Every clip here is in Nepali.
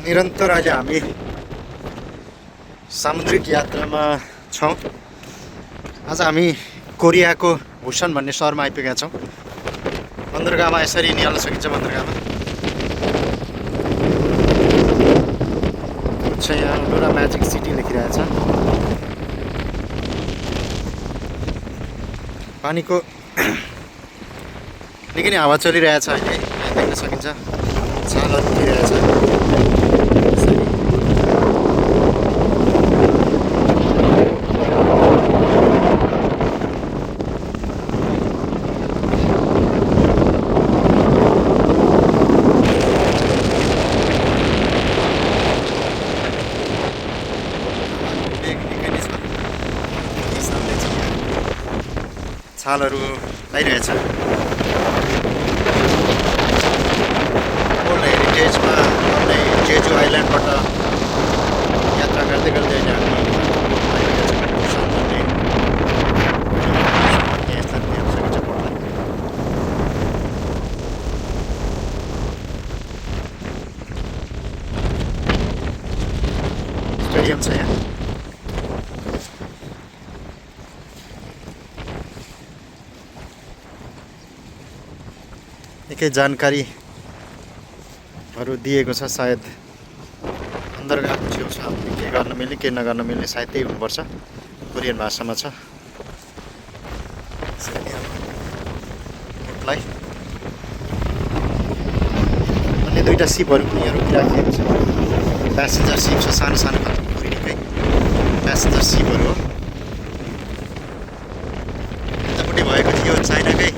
निरन्तर अहिले हामी सामुद्रिक यात्रामा छौँ। आज हामी कोरियाको भुसन भन्ने सहरमा आइपुगेका छौँ। बन्दरगाहमा यसरी निहाल्न सकिन्छ। बन्दरगाहमा यहाँ डोरा म्याजिक सिटी लेखिरहेछ। पानीको निकै नै हावा चलिरहेछ। अहिले यहाँ देख्न सकिन्छ छालहरू उठिरहेछ। छालहरू आइरहेछ। ओल्ड हेरिटेजमा आउने जेजु आइल्यान्डबाट यात्रा गर्दै गर्दै अहिले हामी आइपुगेका छौँ भुसन भन्ने यसलाई हेर्न सकिन्छ बोर्डलाई। स्टेडियम छ यहाँ। निकै जानकारीहरू दिएको छ। सायद बन्दरगाहको छेउ छ, के गर्न मिल्ने के नगर्न मिल्ने सायद त्यही हुनुपर्छ। कोरियन भाषामा छ। बोटलाई अन्य दुईवटा सिपहरू पनि यहाँ रोकिराखिएको छ। प्यासेन्जर सिप छ, सानो सानो खालको निकै प्यासेन्जर सिपहरू हो। यतापट्टि भएको थियो चाइनाकै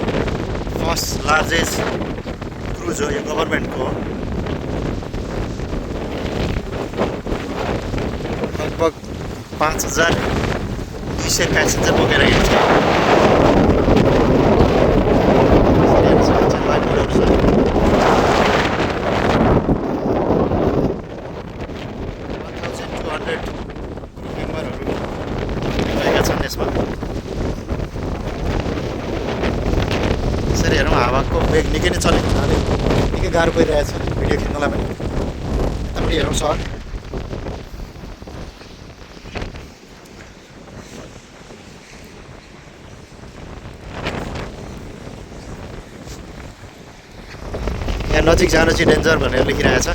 फर्स्ट लार्जेस्ट क्रुज हो, यो गभर्मेन्टको हो। लगभग 5200 प्यासेन्जर बोकेर हिँड्छ। मेम्बरहरू रहेका छन् यसमा। यसरी हेरौँ, हावाको वेग निकै नै चलेको हुनाले निकै गाह्रो परिरहेछ भिडियो खिच्नलाई पनि। यतापट्टि हेरौँ सहर। यहाँ नजिक जान चाहिँ डेन्जर भनेर लेखिरहेछ।